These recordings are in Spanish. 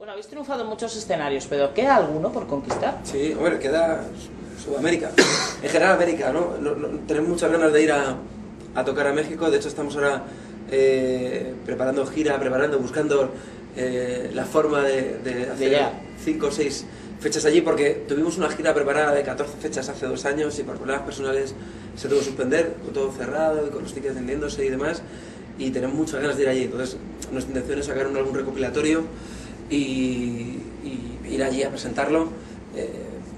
Bueno, habéis triunfado en muchos escenarios, pero ¿queda alguno por conquistar? Sí, hombre, queda Sudamérica. En general América, ¿no? Tenemos muchas ganas de ir a tocar a México. De hecho, estamos ahora preparando gira, buscando la forma de hacer 5 o 6 fechas allí, porque tuvimos una gira preparada de 14 fechas hace 2 años y por problemas personales se tuvo que suspender, con todo cerrado y con los tickets vendiéndose y demás, y tenemos muchas ganas de ir allí. Entonces, nuestra intención es sacar un álbum recopilatorio y ir allí a presentarlo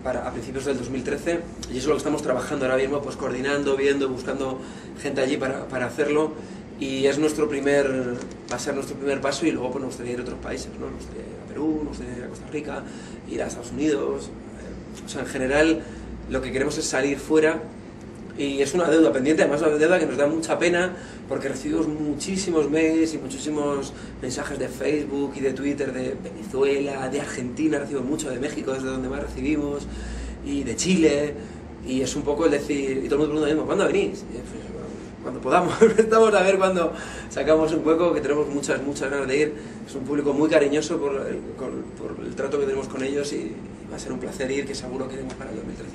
a principios del 2013, y eso es lo que estamos trabajando ahora mismo, pues coordinando, viendo, buscando gente allí para hacerlo, y es va a ser nuestro primer paso, y luego pues nos gustaría ir a otros países, ¿no? Nos gustaría ir a Perú, nos gustaría ir a Costa Rica, ir a Estados Unidos, o sea, en general lo que queremos es salir fuera. Y es una deuda pendiente, además una deuda que nos da mucha pena, porque recibimos muchísimos mails y muchísimos mensajes de Facebook y de Twitter de Venezuela, de Argentina, recibimos mucho, de México, desde donde más recibimos, y de Chile, y es un poco el decir, y todo el mundo pregunta lo mismo, ¿cuándo venís? Y, pues, cuando podamos, estamos a ver cuando sacamos un hueco, que tenemos muchas ganas de ir. Es un público muy cariñoso por el trato que tenemos con ellos, y va a ser un placer ir, que seguro que iremos para el 2013.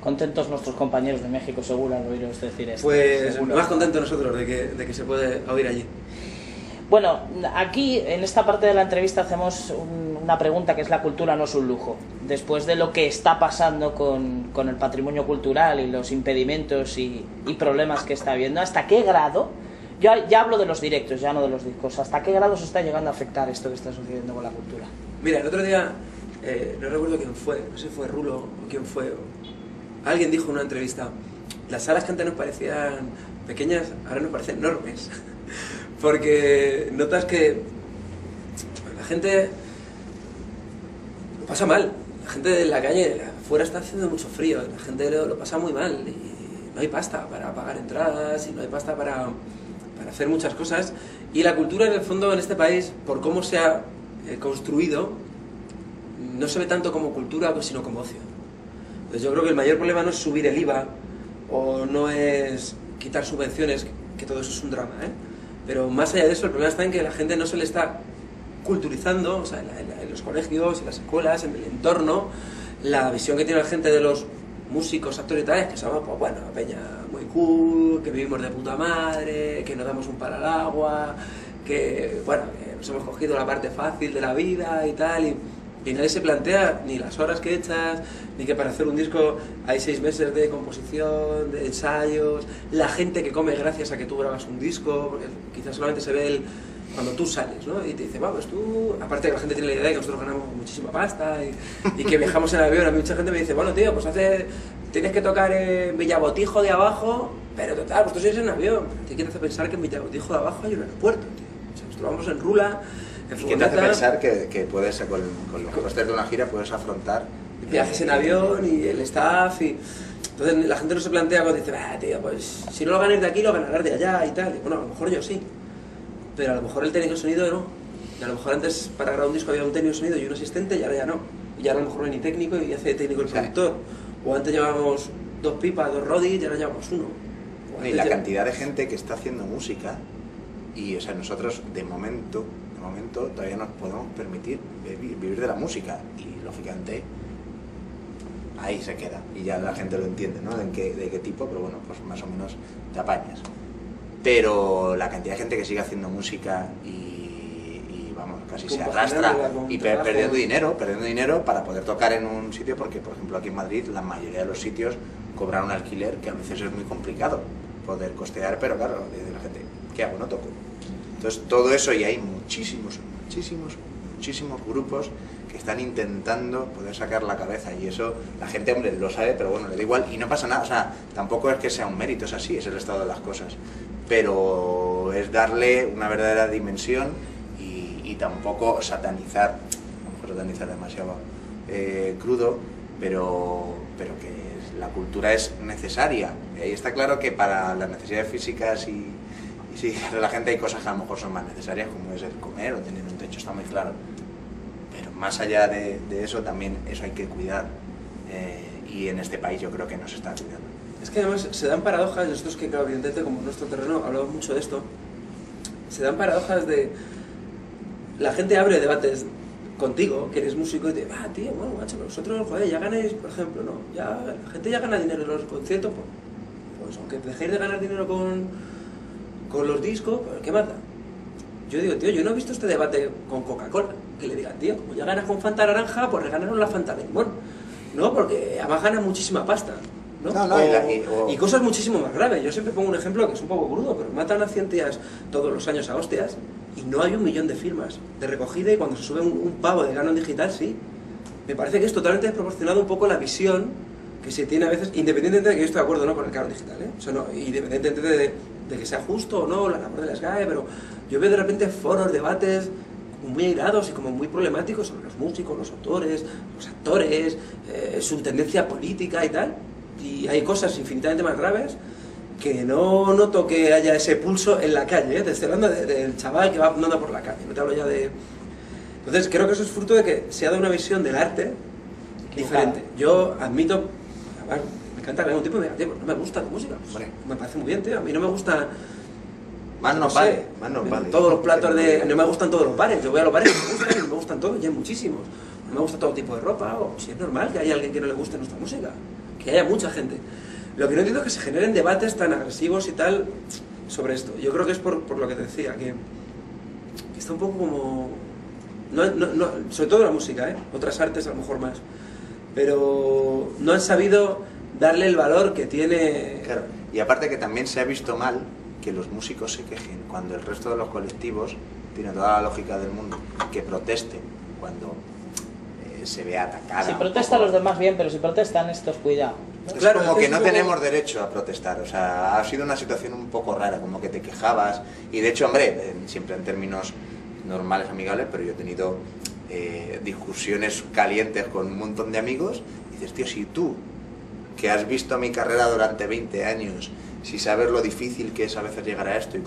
Contentos nuestros compañeros de México, seguro, al oíros decir esto. Pues seguro. Más contentos nosotros de que se puede oír allí. Bueno, aquí en esta parte de la entrevista hacemos una pregunta que es: la cultura no es un lujo. Después de lo que está pasando con el patrimonio cultural y los impedimentos y problemas que está habiendo, ¿hasta qué grado? Yo ya hablo de los directos, ya no de los discos. ¿Hasta qué grado se está llegando a afectar esto que está sucediendo con la cultura? Mira, el otro día, no recuerdo quién fue, no sé si fue Rulo o quién fue. Alguien dijo en una entrevista: las salas que antes nos parecían pequeñas, ahora nos parecen enormes. Porque notas que la gente lo pasa mal. La gente de la calle, afuera está haciendo mucho frío, la gente lo pasa muy mal, y no hay pasta para pagar entradas, y no hay pasta para hacer muchas cosas. Y la cultura, en el fondo, en este país, por cómo se ha construido, no se ve tanto como cultura, sino como ocio. Entonces yo creo que el mayor problema no es subir el IVA, o no es quitar subvenciones, que todo eso es un drama, ¿eh? Pero más allá de eso, el problema está en que la gente no se le está culturizando, o sea, en los colegios, en las escuelas, en el entorno, la visión que tiene la gente de los músicos, actores y tales, que somos, pues bueno, peña muy cool, que vivimos de puta madre, que nos damos un palo al agua, que, bueno, que nos hemos cogido la parte fácil de la vida y tal, y nadie se plantea ni las horas que echas, ni que para hacer un disco hay 6 meses de composición, de ensayos, la gente que come gracias a que tú grabas un disco, porque quizás solamente se ve cuando tú sales, ¿no? Y te dice, vamos, tú... Aparte que la gente tiene la idea de que nosotros ganamos muchísima pasta y que viajamos en avión. A mí mucha gente me dice, bueno, tío, pues tienes que tocar en Villabotijo de abajo, pero total, pues tú sigues en avión. ¿Qué quieres pensar que en Villabotijo de abajo hay un aeropuerto, tío? O sea, nosotros vamos en Rula, en ¿Y qué te hace pensar que puedes, con los costes de una gira, puedes afrontar viajes en avión y el staff? Y entonces la gente no se plantea cuando dice, tío, pues si no lo ganas de aquí, lo ganarás de allá y tal. Y bueno, a lo mejor yo sí, pero a lo mejor el técnico de sonido no. Y a lo mejor antes para grabar un disco había un técnico de sonido y un asistente, y ahora ya no. Y ahora a lo mejor no hay ni técnico y hace técnico el productor. O antes llevábamos 2 pipas, 2 rodis, y ahora llevamos 1. Y la cantidad de gente que está haciendo música, y o sea, nosotros de momento todavía nos podemos permitir vivir de la música, y lógicamente ahí se queda, y ya la gente lo entiende, ¿no? De qué tipo, pero bueno, pues más o menos te apañas. Pero la cantidad de gente que sigue haciendo música y vamos, casi se arrastra y perdiendo dinero para poder tocar en un sitio, porque por ejemplo aquí en Madrid la mayoría de los sitios cobran un alquiler que a veces es muy complicado poder costear, pero claro, la gente, ¿qué hago? No toco. Entonces todo eso, y hay muchísimos grupos que están intentando poder sacar la cabeza, y eso la gente, hombre, lo sabe, pero bueno, le da igual y no pasa nada. O sea, tampoco es que sea un mérito, es así, es el estado de las cosas, pero es darle una verdadera dimensión y tampoco satanizar, a lo mejor satanizar demasiado crudo, pero que la cultura es necesaria. Y está claro que para las necesidades físicas y sí, de la gente hay cosas que a lo mejor son más necesarias, como es el comer o tener un techo, está muy claro. Pero más allá de eso, también eso hay que cuidar. Y en este país yo creo que no se está cuidando. Es que además se dan paradojas, nosotros que, claro, evidentemente, como en nuestro terreno hablamos mucho de esto, se dan paradojas de... La gente abre debates contigo, que eres músico, y te tío, bueno, macho, vosotros, joder, ya ganáis, por ejemplo, ¿no? Ya, la gente ya gana dinero en los conciertos, pues aunque dejéis de ganar dinero con los discos, pues ¿qué más da? Yo digo, tío, yo no he visto este debate con Coca-Cola, que le digan, tío, como ya ganas con Fanta naranja, pues reganaron la Fanta limón, ¿no? Porque además ganan muchísima pasta, ¿no? Y cosas muchísimo más graves. Yo siempre pongo un ejemplo que es un poco crudo, pero matan a 100 tías todos los años a hostias y no hay 1 millón de firmas de recogida, y cuando se sube un pavo de Ganon Digital, sí. Me parece que es totalmente desproporcionado un poco la visión que se tiene a veces, independientemente de que yo estoy de acuerdo no con el Ganon Digital, ¿eh? O sea, no, independientemente de que sea justo o no la labor de la SGAE, pero yo veo de repente foros, debates muy airados y como muy problemáticos sobre los músicos, los autores, los actores, su tendencia política y tal, y hay cosas infinitamente más graves que no noto que haya ese pulso en la calle, ¿eh? Te estoy hablando del chaval que va andando por la calle, no te hablo ya de... Entonces creo que eso es fruto de que se ha dado una visión del arte diferente. Yo admito, además, me encanta que haya un tipo y me diga, tío, no me gusta tu música, pues, me parece muy bien, tío, a mí no me gusta... Más no vale, más no vale. Todos los platos de... No me gustan todos los bares, yo voy a los bares y me gustan todos, y hay muchísimos. No me gusta todo tipo de ropa, o si es normal que haya alguien que no le guste nuestra música, que haya mucha gente. Lo que no entiendo es que se generen debates tan agresivos y tal sobre esto. Yo creo que es por lo que te decía, que está un poco como... sobre todo la música, ¿eh? Otras artes a lo mejor más. Pero no han sabido darle el valor que tiene... Claro, y aparte que también se ha visto mal que los músicos se quejen cuando el resto de los colectivos, tiene toda la lógica del mundo, que protesten cuando se ve atacada. Si protestan los demás bien, pero si protestan estos, cuidado. Es claro, como que no tenemos derecho a protestar, o sea, ha sido una situación un poco rara, como que te quejabas, y de hecho, hombre, siempre en términos normales, amigables, pero yo he tenido discusiones calientes con un montón de amigos, y dices, tío, si tú, que has visto mi carrera durante 20 años, si sabes lo difícil que es a veces llegar a esto,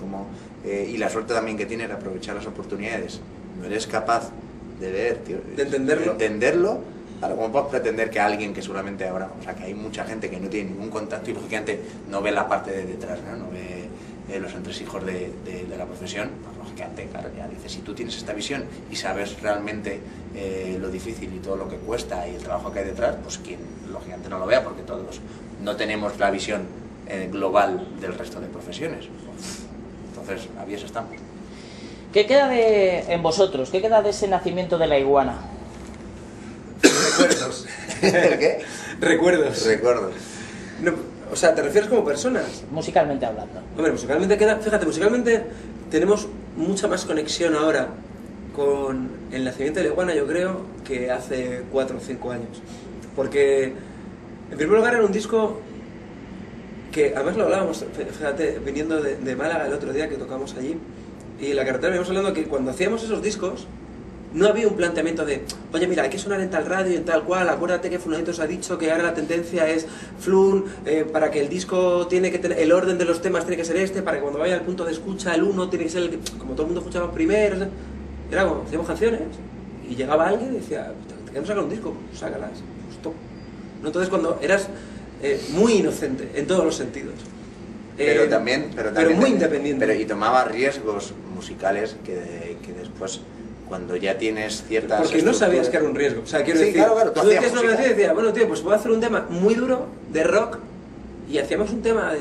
y la suerte también que tienes de aprovechar las oportunidades, no eres capaz de ver, tío, de entenderlo. Claro, ¿cómo puedes pretender que alguien que seguramente ahora, o sea, que hay mucha gente que no tiene ningún contacto y lógicamente no ve la parte de detrás, no ve los entresijos de la profesión, pues lógicamente, claro, ya dices, si tú tienes esta visión y sabes realmente lo difícil y todo lo que cuesta y el trabajo que hay detrás, pues quien lógicamente no lo vea, porque todos no tenemos la visión global del resto de profesiones. Entonces, avías estamos. ¿Qué queda en vosotros? ¿Qué queda de ese nacimiento de la iguana? Recuerdos. ¿El qué? Recuerdos. No, o sea, ¿te refieres como personas? Musicalmente hablando. Hombre, musicalmente queda... Fíjate, musicalmente tenemos mucha más conexión ahora con el nacimiento de la iguana, yo creo, que hace 4 o 5 años. Porque, en primer lugar, era un disco que, además lo hablábamos, fíjate, viniendo de Málaga el otro día que tocamos allí, y en la carretera veníamos hablando que cuando hacíamos esos discos, no había un planteamiento de, oye, mira, hay que sonar en tal radio y en tal cual, acuérdate que fulanito os ha dicho que ahora la tendencia es Flun, para que el disco tiene que tener, el orden de los temas tiene que ser este, para que cuando vaya al punto de escucha el 1 tiene que ser el que, como todo el mundo escuchaba primero, era como, hacíamos canciones, y llegaba alguien y decía, te queremos sacar un disco, sácalas, pues ¿no? Entonces cuando eras muy inocente, en todos los sentidos. Pero también muy independiente. Y tomaba riesgos musicales que después... Cuando ya tienes ciertas... Porque no sabías que era un riesgo. O sea, quiero decir, claro, tú decías una canción y decías, bueno, tío, pues voy a hacer un tema muy duro de rock, y hacíamos un tema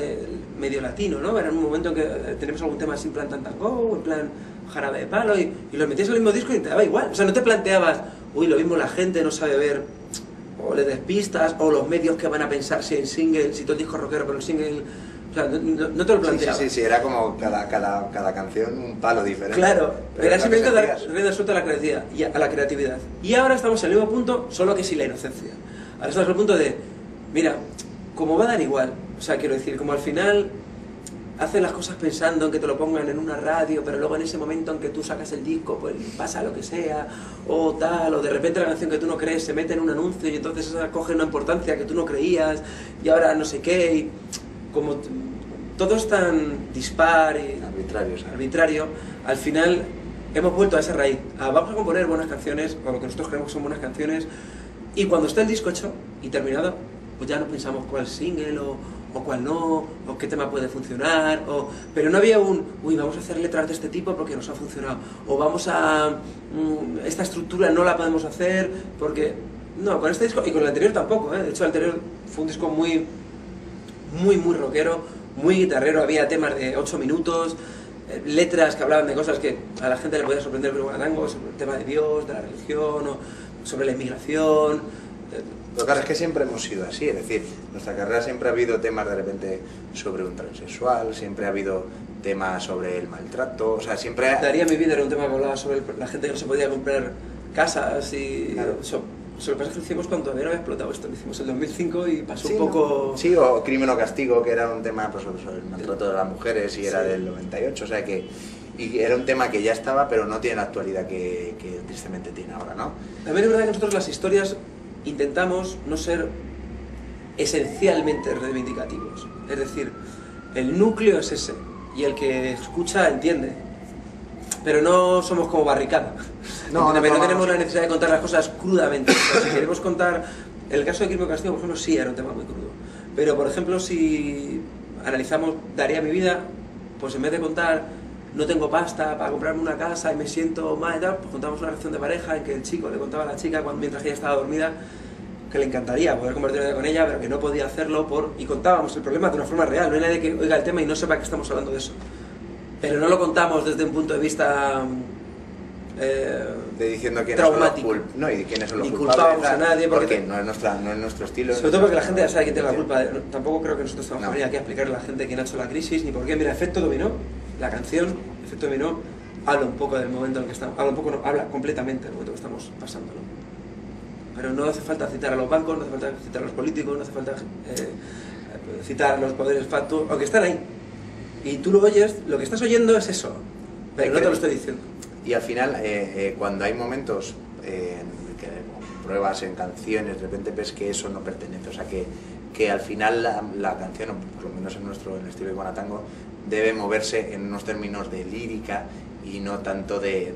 medio latino, ¿no? Era un momento en que tenemos algún tema así en plan Tantango, en plan Jarabe de Palo, y lo metías en el mismo disco y te daba igual. O sea, no te planteabas, uy, lo mismo la gente no sabe ver, o le despistas, o los medios que van a pensar si el single, si todo el disco es rockero, pero el single... O sea, no te lo planteabas. Sí, era como cada canción un palo diferente. Claro, era simplemente dar rienda suelta a la creatividad. Y ahora estamos en el mismo punto, solo que sin la inocencia. Ahora estamos en el punto de, mira, como va a dar igual, o sea, quiero decir, como al final hacen las cosas pensando en que te lo pongan en una radio, pero luego en ese momento en que tú sacas el disco, pues pasa lo que sea, o tal, o de repente la canción que tú no crees se mete en un anuncio y entonces esa coge una importancia que tú no creías, y ahora no sé qué, y como todo es tan dispar y arbitrario, al final hemos vuelto a esa raíz, vamos a componer buenas canciones, o lo que nosotros creemos que son buenas canciones, y cuando está el disco hecho y terminado, pues ya no pensamos cuál single o cuál no, o qué tema puede funcionar, pero no había vamos a hacer letras de este tipo porque nos ha funcionado, o vamos a, esta estructura no la podemos hacer porque, no, con este disco, y con el anterior tampoco, de hecho el anterior fue un disco muy rockero, muy guitarrero, había temas de 8 minutos, letras que hablaban de cosas que a la gente le podía sorprender el guanatango, sobre el tema de Dios, de la religión, o sobre la inmigración. Pero claro, es que siempre hemos sido así, es decir, en nuestra carrera siempre ha habido temas de repente sobre un transexual, siempre ha habido temas sobre el maltrato, o sea, siempre... Daría mi vida era un tema que hablaba sobre la gente que no se podía comprar casas y... Claro. Lo que pasa es que lo hicimos cuando todavía no había explotado esto, lo hicimos en 2005 y pasó Sí, un poco... ¿no? Sí, o Crimen o Castigo, que era un tema pues, sobre el maltrato de las mujeres y era del 98, o sea que... Y era un tema que ya estaba, pero no tiene la actualidad que tristemente tiene ahora, ¿no? También es verdad que nosotros las historias intentamos no ser esencialmente reivindicativos. Es decir, el núcleo es ese, y el que escucha entiende. Pero no somos como Barricada. No tenemos la necesidad de contar las cosas crudamente. O sea, si queremos contar... El caso de Crimen o Castigo, por ejemplo, sí era un tema muy crudo. Pero, por ejemplo, si analizamos Daría mi vida, pues en vez de contar no tengo pasta para comprarme una casa y me siento mal y tal, pues contamos una relación de pareja en que el chico le contaba a la chica mientras ella estaba dormida que le encantaría poder compartir una vida con ella, pero que no podía hacerlo y contábamos el problema de una forma real. No hay nadie que oiga el tema y no sepa que estamos hablando de eso. Pero no lo contamos desde un punto de vista de diciendo quiénes traumático. Y quiénes son los ni culpables. culpábamos a nadie porque no es nuestro estilo. Sobre todo porque la gente ya sabe quién tiene la culpa. Tampoco creo que nosotros estamos aquí a explicarle a la gente quién ha hecho la crisis ni por qué. Mira, Efecto Dominó, la canción Efecto Dominó habla un poco del momento en el que estamos, habla completamente del momento que estamos pasando, ¿no? Pero no hace falta citar a los bancos, no hace falta citar a los políticos, no hace falta citar a los poderes fácticos, aunque están ahí. Y tú lo oyes, lo que estás oyendo es eso, pero no te lo estoy diciendo. Y al final, cuando hay momentos que pruebas en canciones, de repente ves que eso no pertenece, o sea que al final la canción, o por lo menos en el estilo de Guanatango, debe moverse en unos términos de lírica y no tanto de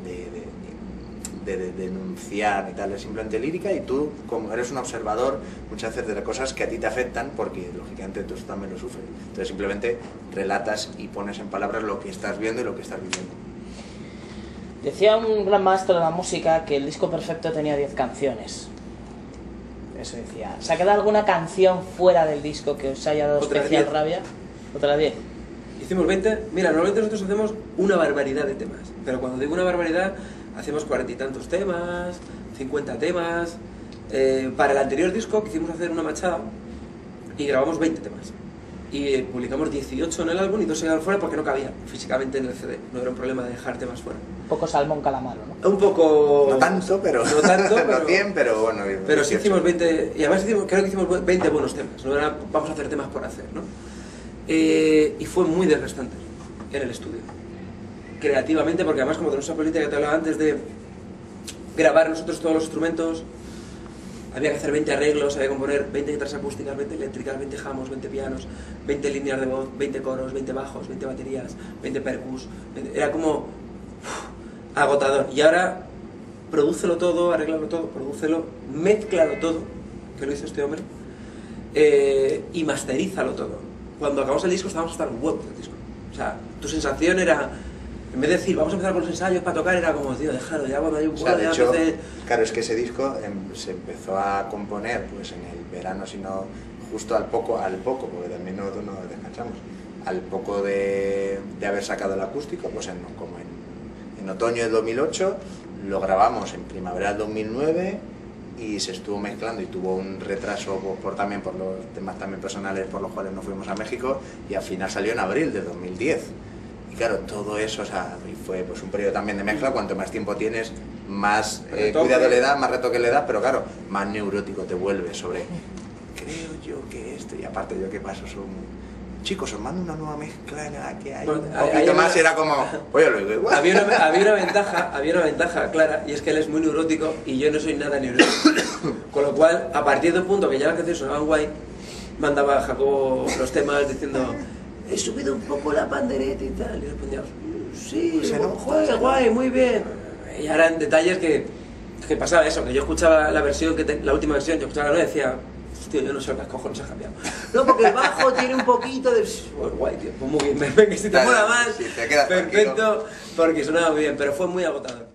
denunciar y tal, es simplemente lírica, y tú, como eres un observador, muchas veces de las cosas que a ti te afectan, porque lógicamente tú también lo sufres, entonces simplemente relatas y pones en palabras lo que estás viendo y lo que estás viviendo. Decía un gran maestro de la música que el disco perfecto tenía 10 canciones. Eso decía. ¿Se ha quedado alguna canción fuera del disco que os haya dado especial rabia? Otra 10. Hicimos 20. Mira, normalmente nosotros hacemos una barbaridad de temas, pero cuando digo una barbaridad, hacemos 40 y tantos temas, 50 temas. Para el anterior disco quisimos hacer una machada y grabamos 20 temas. Y publicamos 18 en el álbum y 2 se quedaron fuera porque no cabían físicamente en el CD. No era un problema de dejar temas fuera. Un poco salmón calamaro, ¿no? Un poco... No tanto, pero... No tanto, pero... no 100, pero bueno... Pero sí hicimos 20... Y además creo que hicimos 20 buenos temas. No era vamos a hacer temas por hacer, ¿no? Y fue muy desgastante en el estudio. Creativamente, porque además como tenemos esa política que te hablaba antes de grabar nosotros todos los instrumentos, había que hacer 20 arreglos, había que componer 20 guitarras acústicas, 20 eléctricas, 20 jamos, 20 pianos, 20 líneas de voz, 20 coros, 20 bajos, 20 baterías, 20 percus. Era como agotador. Y ahora, prodúcelo todo, arréglalo todo, prodúcelo, mézclalo todo, que lo hizo este hombre, y masterízalo todo. Cuando acabamos el disco estábamos hasta los huevos del disco. O sea, tu sensación era... En vez de decir, vamos a empezar con los ensayos para tocar, era como, tío, déjalo, ya cuando hay un de hecho, claro, es que ese disco se empezó a componer pues en el verano, sino justo al poco, porque también no descansamos, al poco de haber sacado el acústico, pues como en otoño del 2008, lo grabamos en primavera del 2009 y se estuvo mezclando y tuvo un retraso también por los temas también personales por los cuales no fuimos a México, y al final salió en abril de 2010. Y claro, todo eso, o sea, fue pues un periodo también de mezcla. Cuanto más tiempo tienes, más cuidado le das, más retoque le das, pero claro, más neurótico te vuelves sobre, creo yo que esto, y aparte yo que paso son, chicos, os mando una nueva mezcla en la que hay un poquito más, era como, oye, lo digo igual. Había una ventaja clara, y es que él es muy neurótico y yo no soy nada neurótico. Con lo cual, a partir del punto que ya las canciones sonaban guay, mandaba a Jacobo los temas diciendo, he subido un poco la pandereta y tal, y respondíamos, sí, joder, guay, muy bien. Y ahora en detalles que pasaba eso, que yo escuchaba la versión, la última versión, yo escuchaba la nueva y decía, Tío, yo no sé qué cojones ha cambiado. No, porque el bajo tiene un poquito de... Pues guay, tío, pues muy bien, que si te mola más, si te quedas perfecto, tranquilo. porque sonaba muy bien, pero fue muy agotador.